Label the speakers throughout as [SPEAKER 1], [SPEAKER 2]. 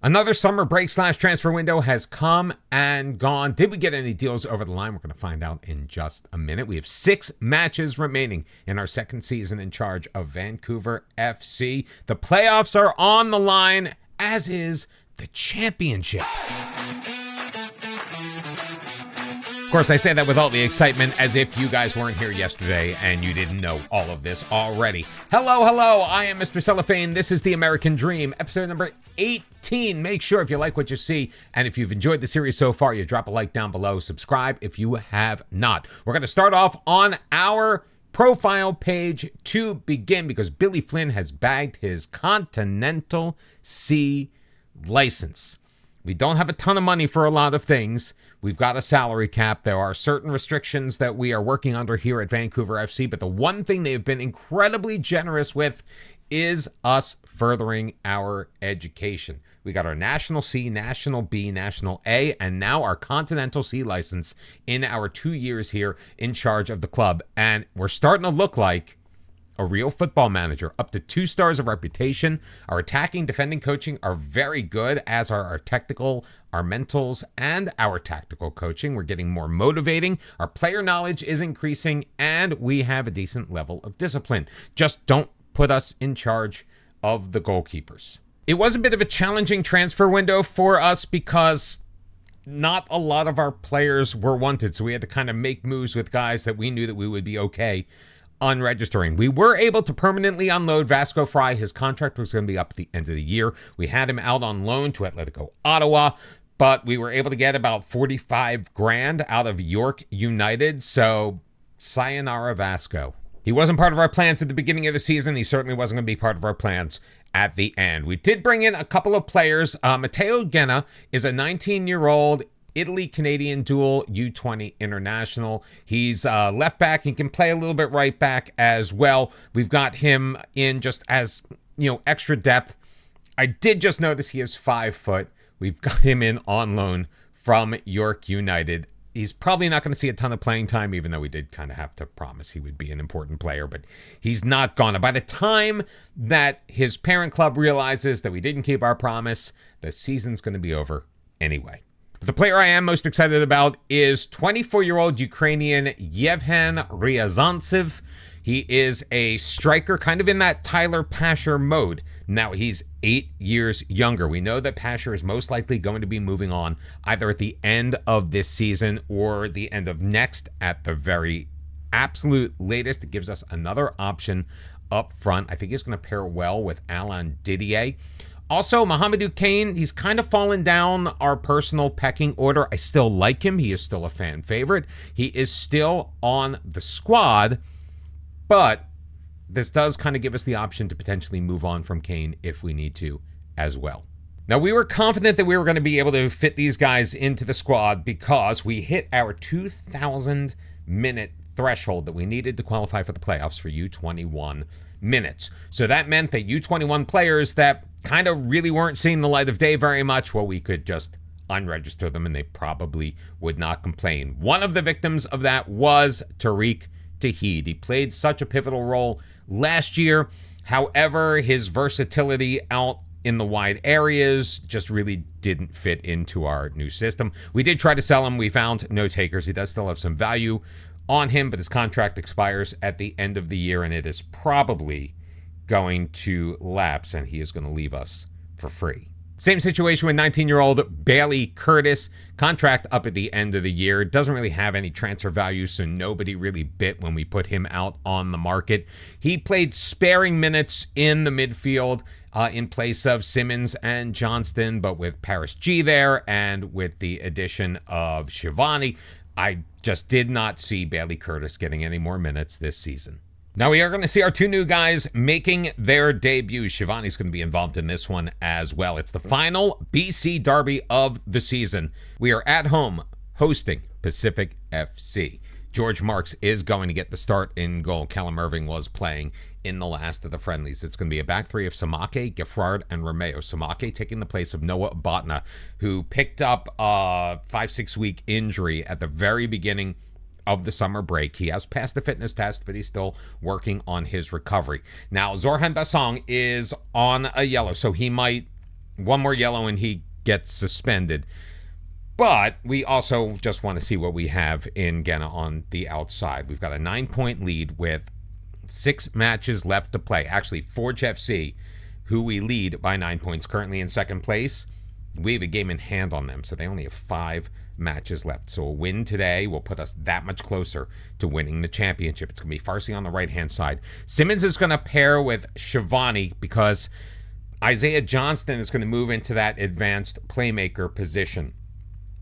[SPEAKER 1] Another summer break / transfer window has come and gone. Did we get any deals over the line? We're going to find out in just a minute. We have 6 matches remaining in our second season in charge of Vancouver FC. The playoffs are on the line, as is the championship. Of course, I say that with all the excitement as if you guys weren't here yesterday and you didn't know all of this already. Hello, I am Mr. Cellophane. This is The American Dream, episode number 18. Make sure if you like what you see and if you've enjoyed the series so far, you drop a like down below. Subscribe if you have not. We're going to start off on our profile page to begin because Billy Flynn has bagged his Continental C license. We don't have a ton of money for a lot of things. We've got a salary cap. There are certain restrictions that we are working under here at Vancouver FC, but the one thing they've been incredibly generous with is us furthering our education. We got our National C, National B, National A, and now our Continental C license in our 2 years here in charge of the club. And we're starting to look like a real football manager, up to 2 stars of reputation. Our attacking, defending, coaching are very good, as are our technical, our mentals, and our tactical coaching. We're getting more motivating. Our player knowledge is increasing, and we have a decent level of discipline. Just don't put us in charge of the goalkeepers. It was a bit of a challenging transfer window for us because not a lot of our players were wanted, so we had to kind of make moves with guys that we knew that we would be okay unregistering. We were able to permanently unload Vasco Fry. His contract was going to be up at the end of the year. We had him out on loan to Atletico Ottawa, but we were able to get about 45 grand out of York United. So sayonara Vasco. He wasn't part of our plans at the beginning of the season. He certainly wasn't going to be part of our plans at the end. We did bring in a couple of players. Matteo Genna is a 19-year-old Italy-Canadian dual U20 international. He's left back. He can play a little bit right back as well. We've got him in just as, extra depth. I did just notice he is 5 foot. We've got him in on loan from York United. He's probably not going to see a ton of playing time, even though we did kind of have to promise he would be an important player, but he's not gonna. By the time that his parent club realizes that we didn't keep our promise, the season's going to be over anyway. The player I am most excited about is 24-year-old Ukrainian Yevhen Ryazantsev. He is a striker, kind of in that Tyler Pasher mode. Now, he's 8 years younger. We know that Pasher is most likely going to be moving on either at the end of this season or the end of next at the very absolute latest. It gives us another option up front. I think he's going to pair well with Alain Didier. Also, Mohamedou Kane, he's kind of fallen down our personal pecking order. I still like him. He is still a fan favorite. He is still on the squad, but this does kind of give us the option to potentially move on from Kane if we need to as well. Now, we were confident that we were going to be able to fit these guys into the squad because we hit our 2,000-minute threshold that we needed to qualify for the playoffs for U21 minutes. So that meant that U21 players that kind of really weren't seeing the light of day very much, well, we could just unregister them and they probably would not complain. One of the victims of that was Tariq Tahid. He played such a pivotal role last year. However, his versatility out in the wide areas just really didn't fit into our new system. We did try to sell him. We found no takers. He does still have some value on him, but his contract expires at the end of the year, and it is probably going to lapse, and he is going to leave us for free. Same situation with 19-year-old Bailey Curtis. Contract up at the end of the year. Doesn't really have any transfer value, so nobody really bit when we put him out on the market. He played sparing minutes in the midfield in place of Simmons and Johnston, but with Paris G there and with the addition of Shivani, I just did not see Bailey Curtis getting any more minutes this season. Now we are going to see our 2 new guys making their debuts. Shivani's going to be involved in this one as well. It's the final BC derby of the season. We are at home hosting Pacific FC. George Marks is going to get the start in goal. Callum Irving was playing in the last of the friendlies. It's going to be a back 3 of Samake, Geffrard, and Romeo. Samake taking the place of Noah Botna, who picked up a 5-6 week injury at the very beginning of the summer break. He has passed the fitness test, but he's still working on his recovery. Now, Zorhan Basong is on a yellow, so he might One more yellow and he gets suspended. But we also just want to see what we have in Ghana on the outside. We've got a 9-point lead with 6 matches left to play. Actually, Forge FC, who we lead by 9 points, currently in second place. We have a game in hand on them, so they only have 5 matches left. So a win today will put us that much closer to winning the championship. It's going to be Farsi on the right-hand side. Simmons is going to pair with Shivani because Isaiah Johnston is going to move into that advanced playmaker position.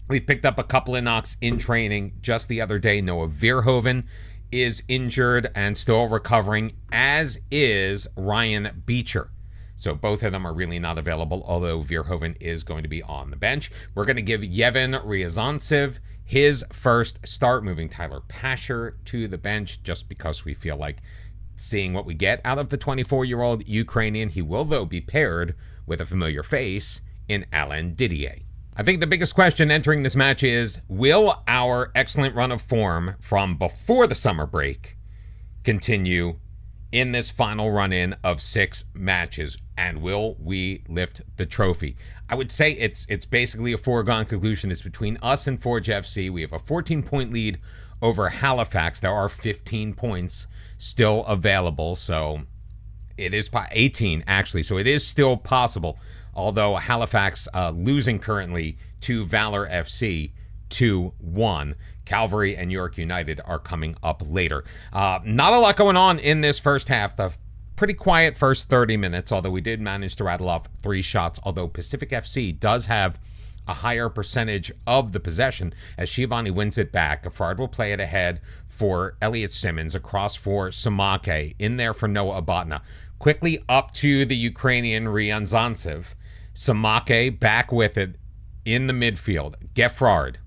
[SPEAKER 1] We picked up a couple of knocks in training just the other day. Noah Verhoeven is injured and still recovering, as is Ryan Beecher. So both of them are really not available, although Verhoeven is going to be on the bench. We're going to give Yevhen Ryazantsev his first start, moving Tyler Pasher to the bench just because we feel like seeing what we get out of the 24-year-old Ukrainian. He will, though, be paired with a familiar face in Alain Didier. I think the biggest question entering this match is, will our excellent run of form from before the summer break continue in this final run-in of 6 matches, and will we lift the trophy? I would say it's basically a foregone conclusion. It's between us and Forge FC. We have a 14-point lead over Halifax. There are 15 points still available, so it is 18, actually, so it is still possible. Although Halifax losing currently to Valor FC 2-1. Calvary and York United are coming up later. Not a lot going on in this first half. The pretty quiet first 30 minutes, although we did manage to rattle off 3 shots, although Pacific FC does have a higher percentage of the possession as Shivani wins it back. Gaffard will play it ahead for Elliot Simmons, across for Samake, in there for Noah Abatna. Quickly up to the Ukrainian Ryazantsev. Samake back with it in the midfield. Gaffard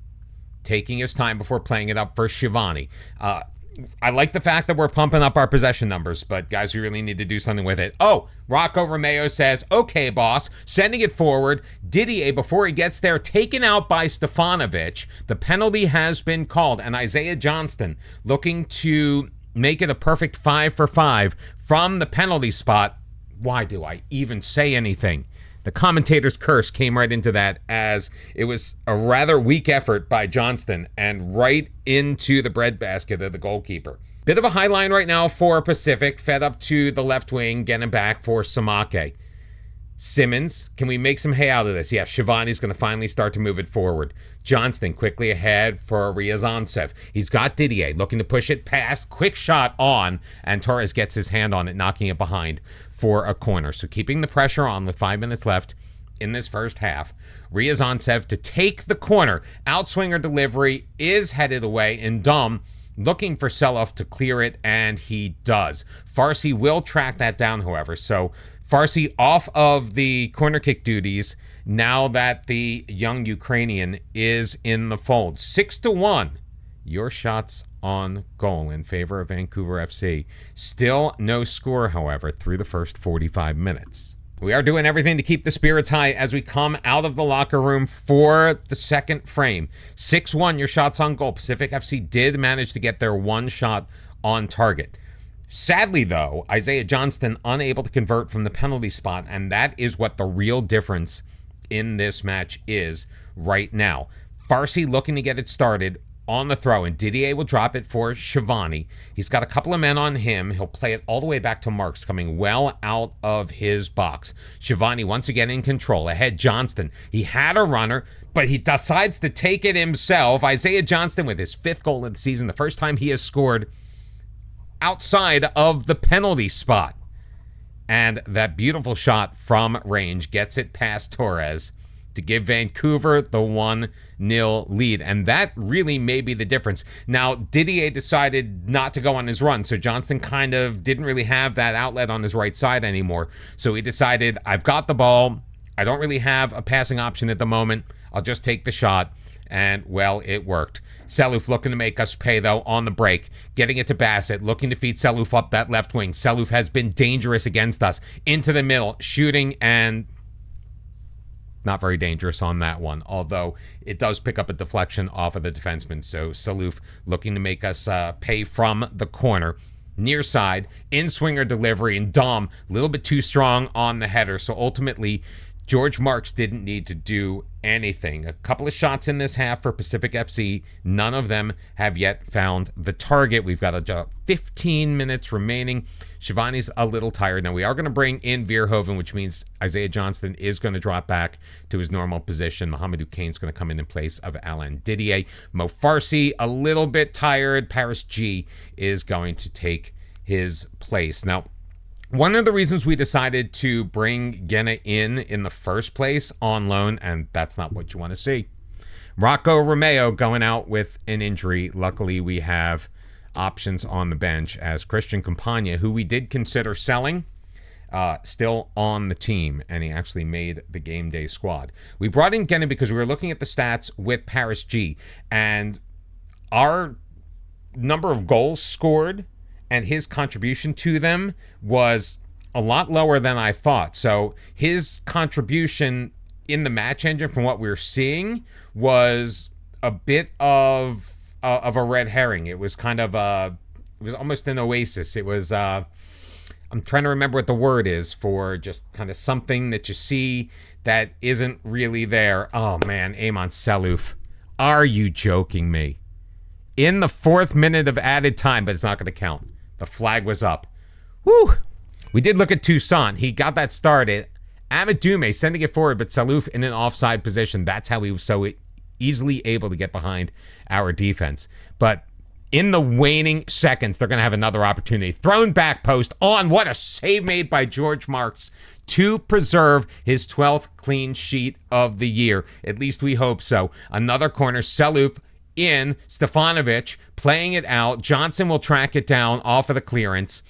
[SPEAKER 1] taking his time before playing it up for Shivani. I like the fact that we're pumping up our possession numbers, but guys, we really need to do something with it. Oh, Rocco Romeo says, okay, boss, sending it forward. Didier, before he gets there, taken out by Stefanovic. The penalty has been called, and Isaiah Johnston looking to make it a perfect 5 for 5 from the penalty spot. Why do I even say anything? The commentator's curse came right into that, as it was a rather weak effort by Johnston and right into the breadbasket of the goalkeeper. Bit of a high line right now for Pacific, fed up to the left wing, getting back for Samake. Simmons, can we make some hay out of this? Yeah, Shivani's going to finally start to move it forward. Johnston quickly ahead for Ryazantsev. He's got Didier looking to push it past. Quick shot on, and Torres gets his hand on it, knocking it behind for a corner. So keeping the pressure on with 5 minutes left in this first half. Ryazantsev to take the corner. Outswinger delivery is headed away, and Dom looking for Selov to clear it, and he does. Farsi will track that down, however. So Farsi off of the corner kick duties now that the young Ukrainian is in the fold. 6-1. Your shots on goal in favor of Vancouver FC. Still no score, however, through the first 45 minutes. We are doing everything to keep the spirits high as we come out of the locker room for the second frame. 6-1, your shots on goal. Pacific FC did manage to get their 1 shot on target. Sadly, though, Isaiah Johnston unable to convert from the penalty spot, and that is what the real difference in this match is right now. Farsi looking to get it started on the throw, and Didier will drop it for Shivani. He's got a couple of men on him. He'll play it all the way back to Marks, coming well out of his box. Shivani once again in control. Ahead, Johnston. He had a runner, but he decides to take it himself. Isaiah Johnston with his 5th goal of the season, the first time he has scored outside of the penalty spot. And that beautiful shot from range gets it past Torres to give Vancouver the 1-0 lead. And that really may be the difference. Now, Didier decided not to go on his run, so Johnston kind of didn't really have that outlet on his right side anymore. So he decided, I've got the ball. I don't really have a passing option at the moment. I'll just take the shot. And, well, it worked. Seluf looking to make us pay, though, on the break. Getting it to Bassett, looking to feed Seluf up that left wing. Seluf has been dangerous against us. Into the middle, shooting, and not very dangerous on that one, although it does pick up a deflection off of the defenseman. So Seluf looking to make us pay from the corner. Near side, in-swinger delivery, and Dom a little bit too strong on the header. So ultimately, George Marks didn't need to do anything. A couple of shots in this half for Pacific FC. None of them have yet found the target. We've got 15 minutes remaining. Shivani's a little tired. Now, we are going to bring in Verhoeven, which means Isaiah Johnston is going to drop back to his normal position. Mohamedou Kane's going to come in place of Alain Didier. Mo Farsi, a little bit tired. Paris G is going to take his place. Now, one of the reasons we decided to bring Gena in the first place on loan, and that's not what you want to see. Rocco Romeo going out with an injury. Luckily, we have options on the bench as Christian Campagna, who we did consider selling, still on the team, and he actually made the game day squad. We brought in Gena because we were looking at the stats with Paris G, and our number of goals scored and his contribution to them was a lot lower than I thought. So his contribution in the match engine from what we were seeing was a bit of a red herring. It was kind of it was almost an oasis. It was I'm trying to remember what the word is for just kind of something that you see that isn't really there. Oh man, Eamon Sellouf. Are you joking me? In the 4th minute of added time, but it's not going to count. The flag was up. Woo! We did look at Toussaint. He got that started. Amadoume sending it forward, but Sellouf in an offside position. That's how he was so easily able to get behind our defense. But in the waning seconds, they're going to have another opportunity. Thrown back post on. What a save made by George Marks to preserve his 12th clean sheet of the year. At least we hope so. Another corner. Sellouf in, Stefanovic playing it out. Johnson will track it down off of the clearance,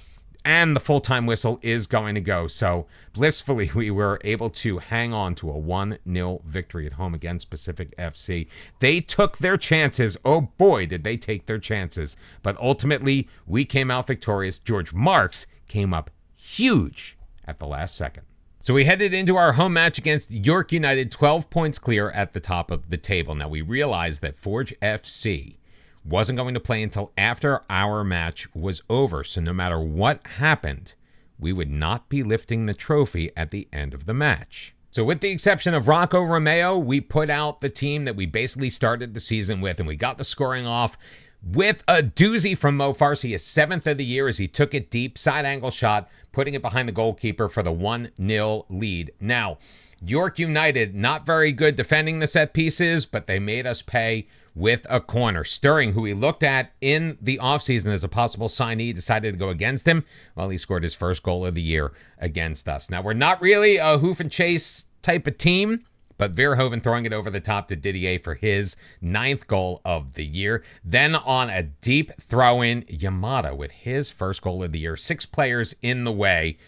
[SPEAKER 1] and the full-time whistle is going to go. So blissfully, we were able to hang on to a 1-0 victory at home against Pacific FC. They took their chances. Oh boy, did they take their chances. But ultimately, we came out victorious. George Marks came up huge at the last second. So we headed into our home match against York United, 12 points clear at the top of the table. Now, we realized that Forge FC wasn't going to play until after our match was over. So no matter what happened, we would not be lifting the trophy at the end of the match. So with the exception of Rocco Romeo, we put out the team that we basically started the season with, and we got the scoring off with a doozy from Mo Farsi, his 7th of the year, as he took it deep, side angle shot, putting it behind the goalkeeper for the 1-0 lead. Now, York United, not very good defending the set pieces, but they made us pay with a corner. Stirring, who we looked at in the offseason as a possible signee, decided to go against him. Well, he scored his first goal of the year against us. Now, we're not really a hoof and chase type of team, but Verhoeven throwing it over the top to Didier for his 9th goal of the year. Then on a deep throw-in, Yamada with his first goal of the year. 6 players in the way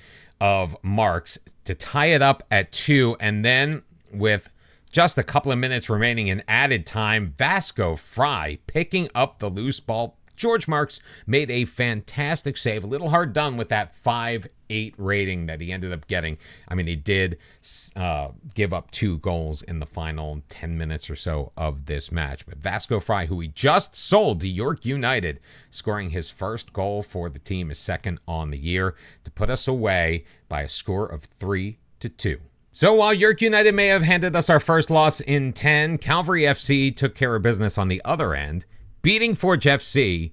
[SPEAKER 1] of Marks to tie it up at 2. And then with just a couple of minutes remaining in added time, Vasco Fry picking up the loose ball. George Marks made a fantastic save. A little hard done with that 5-8 rating that he ended up getting. I mean, he did give up 2 goals in the final 10 minutes or so of this match. But Vasco Fry, who we just sold to York United, scoring his first goal for the team, his 2nd on the year, to put us away by a score of 3-2. So while York United may have handed us our first loss in 10, Calvary FC took care of business on the other end, beating Forge FC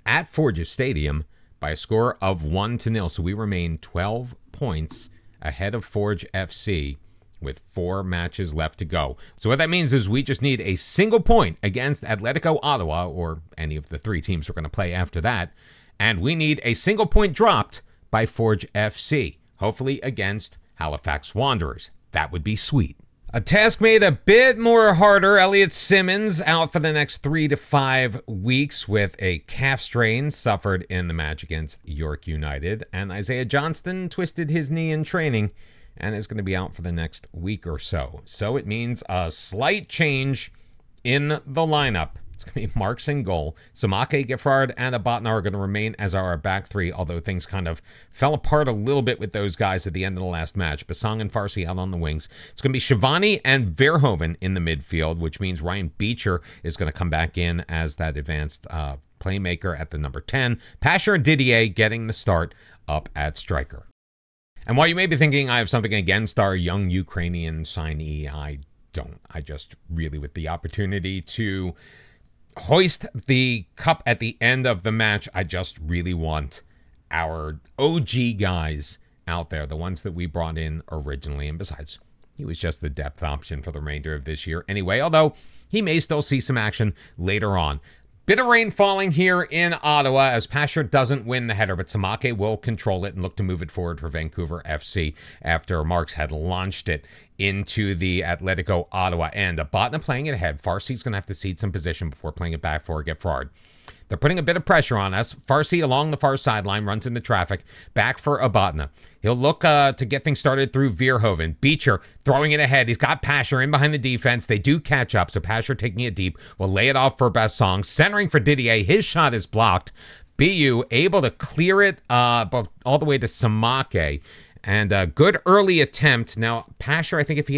[SPEAKER 1] at Forges Stadium by a score of 1-0. So we remain 12 points ahead of Forge FC with 4 matches left to go. So what that means is we just need a single point against Atletico Ottawa, or any of the 3 teams we're going to play after that, and we need a single point dropped by Forge FC, hopefully against Halifax Wanderers. That would be sweet. A task made a bit more harder. Elliot Simmons out for the next 3 to 5 weeks with a calf strain suffered in the match against York United. And Isaiah Johnston twisted his knee in training and is going to be out for the next week or so. So it means a slight change in the lineup. It's going to be Marks in goal. Samake, Giffard, and Abatna are going to remain as our back 3, although things kind of fell apart a little bit with those guys at the end of the last match. Basang and Farsi out on the wings. It's going to be Shivani and Verhoeven in the midfield, which means Ryan Beecher is going to come back in as that advanced playmaker at the number 10. Pasher and Didier getting the start up at striker. And while you may be thinking I have something against our young Ukrainian signee, I don't. I just really, with the opportunity to hoist the cup at the end of the match, I just really want our OG guys out there, the ones that we brought in originally. And besides, he was just the depth option for the remainder of this year anyway, although he may still see some action later on. Bit of rain falling here in Ottawa as Pasher doesn't win the header, but Samake will control it and look to move it forward for Vancouver FC after Marks had launched it into the Atletico Ottawa end. Abotna playing it ahead. Farsi's going to have to cede some position before playing it back for Gefrard. They're putting a bit of pressure on us. Farsi along the far sideline runs into traffic. Back for Abotna. He'll look to get things started through Veerhoven. Beecher throwing it ahead. He's got Pasher in behind the defense. They do catch up, so Pasher taking it deep will lay it off for Bassong. Centering for Didier. His shot is blocked. BU able to clear it all the way to Samake. And a good early attempt. Now, Pasher, I think if he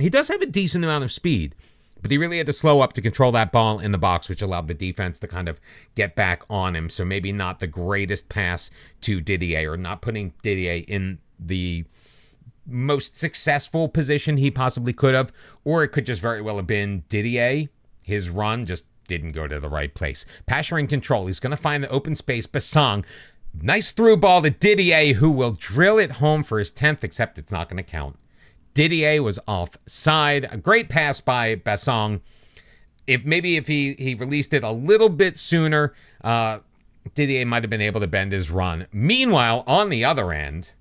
[SPEAKER 1] does have a decent amount of speed, but he really had to slow up to control that ball in the box, which allowed the defense to kind of get back on him. So maybe not the greatest pass to Didier, or not putting Didier in the most successful position he possibly could have. Or it could just very well have been Didier. His run just didn't go to the right place. Pasher in control. He's going to find the open space. Bassong. Nice through ball to Didier, who will drill it home for his 10th, except it's not going to count. Didier was offside. A great pass by Bassong. If he released it a little bit sooner, Didier might have been able to bend his run. Meanwhile, on the other end,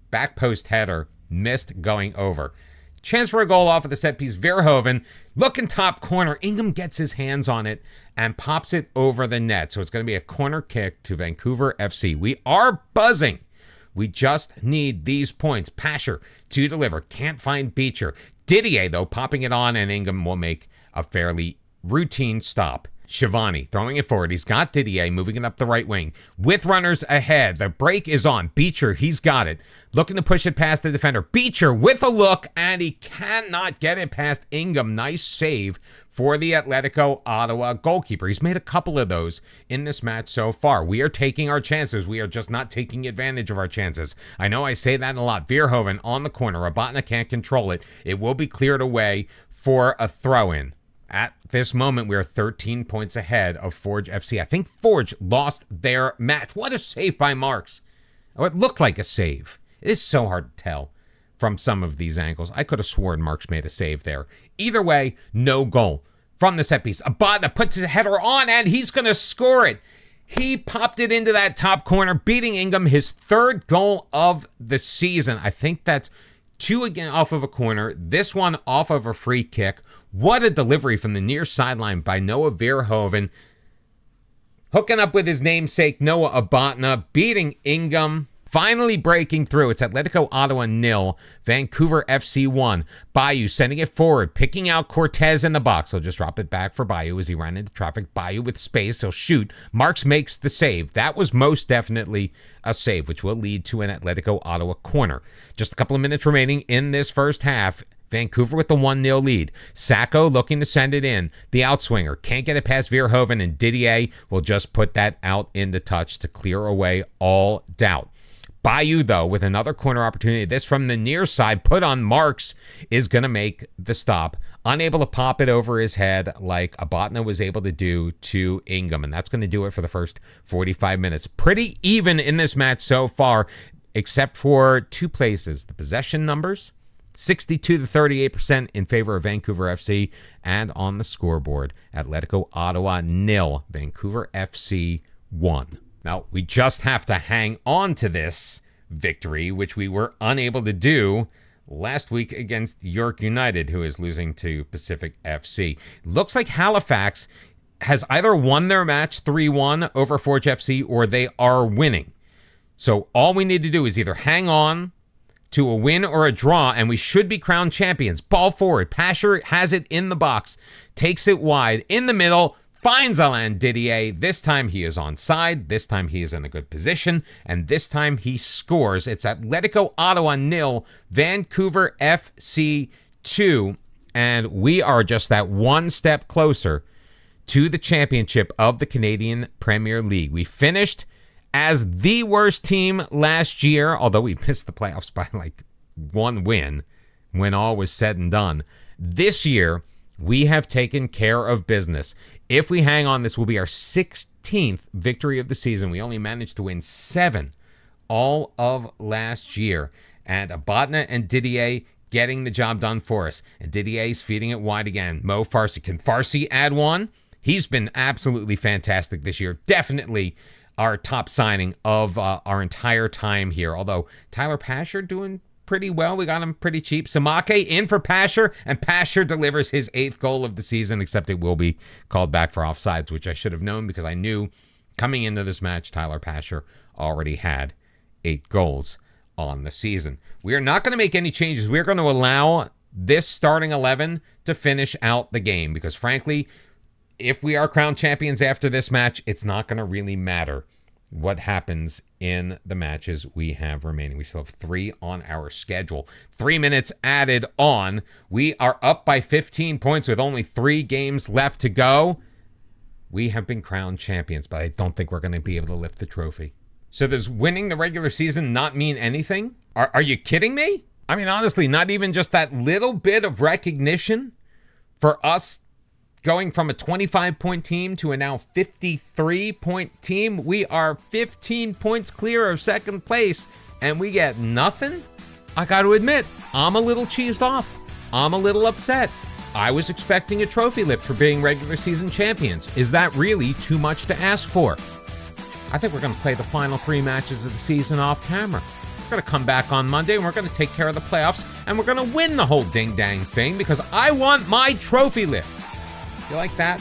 [SPEAKER 1] back post header, missed going over. Chance for a goal off of the set piece. Veerhoven, looking top corner. Ingham gets his hands on it and pops it over the net. So it's going to be a corner kick to Vancouver FC. We are buzzing. We just need these points. Pasher to deliver. Can't find Beecher. Didier, though, popping it on, and Ingham will make a fairly routine stop. Shivani throwing it forward. He's got Didier moving it up the right wing. With runners ahead. The break is on. Beecher, he's got it. Looking to push it past the defender. Beecher with a look, and he cannot get it past Ingham. Nice save for the Atletico Ottawa goalkeeper. He's made a couple of those in this match so far. We are taking our chances. We are just not taking advantage of our chances. I know I say that a lot. Veerhoven on the corner. Abotna can't control it. It will be cleared away for a throw-in. At this moment, we are 13 points ahead of Forge FC. I think Forge lost their match. What a save by Marks. Oh, it looked like a save. It is so hard to tell from some of these angles. I could have sworn Marks made a save there. Either way, no goal from the set piece. Abotna puts his header on, and he's going to score it. He popped it into that top corner, beating Ingham, his third goal of the season. I think that's two again off of a corner, this one off of a free kick. What a delivery from the near sideline by Noah Veerhoven. Hooking up with his namesake, Noah Abotna, beating Ingham. Finally breaking through. It's Atletico Ottawa 0, Vancouver FC 1. Bayou sending it forward, picking out Cortez in the box. He'll just drop it back for Bayou as he ran into traffic. Bayou with space. He'll shoot. Marks makes the save. That was most definitely a save, which will lead to an Atletico Ottawa corner. Just a couple of minutes remaining in this first half. Vancouver with the 1-0 lead. Sacco looking to send it in. The outswinger can't get it past Veerhoven, and Didier will just put that out in the touch to clear away all doubt. Bayou, though, with another corner opportunity. This from the near side, put on Marks, is going to make the stop. Unable to pop it over his head like Abotna was able to do to Ingham. And that's going to do it for the first 45 minutes. Pretty even in this match so far, except for two places. The possession numbers, 62 to 38% in favor of Vancouver FC. And on the scoreboard, Atletico Ottawa 0, Vancouver FC 1. Now, we just have to hang on to this victory, which we were unable to do last week against York United, who is losing to Pacific FC. Looks like Halifax has either won their match 3-1 over Forge FC, or they are winning. So all we need to do is either hang on to a win or a draw, and we should be crowned champions. Ball forward. Pasher has it in the box, takes it wide, in the middle, finds Alain Didier. This time he is onside. This time he is in a good position. And this time he scores. It's Atletico Ottawa 0, Vancouver FC 2. And we are just that one step closer to the championship of the Canadian Premier League. We finished As the worst team last year, although we missed the playoffs by like one win when all was said and done, this year we have taken care of business. If we hang on, this will be our 16th victory of the season. We only managed to win 7 all of last year. And Abadna and Didier getting the job done for us. And Didier's feeding it wide again. Mo Farsi. Can Farsi add one? He's been absolutely fantastic this year. Definitely our top signing of our entire time here. Although Tyler Pasher doing pretty well. We got him pretty cheap. Samake in for Pasher, and Pasher delivers his 8th goal of the season, except it will be called back for offsides, which I should have known because I knew coming into this match, Tyler Pasher already had 8 goals on the season. We are not going to make any changes. We're going to allow this starting 11 to finish out the game because, frankly, if we are crowned champions after this match, it's not going to really matter what happens in the matches we have remaining. We still have 3 on our schedule. 3 minutes added on. We are up by 15 points with only 3 games left to go. We have been crowned champions, but I don't think we're going to be able to lift the trophy. So does winning the regular season not mean anything? Are you kidding me? I mean, honestly, not even just that little bit of recognition for us going from a 25-point team to a now 53-point team. We are 15 points clear of second place, and we get nothing? I got to admit, I'm a little cheesed off. I'm a little upset. I was expecting a trophy lift for being regular season champions. Is that really too much to ask for? I think we're going to play the final 3 matches of the season off camera. We're going to come back on Monday, and we're going to take care of the playoffs, and we're going to win the whole ding-dang thing because I want my trophy lift. If you like that,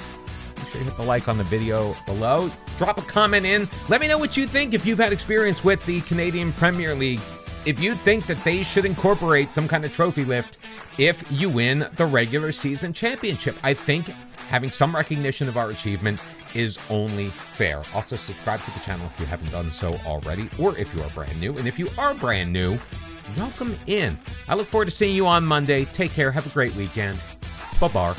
[SPEAKER 1] make sure you hit the like on the video below. Drop a comment in. Let me know what you think if you've had experience with the Canadian Premier League. If you think that they should incorporate some kind of trophy lift if you win the regular season championship. I think having some recognition of our achievement is only fair. Also, subscribe to the channel if you haven't done so already, or if you are brand new. And if you are brand new, welcome in. I look forward to seeing you on Monday. Take care. Have a great weekend. Bye-bye.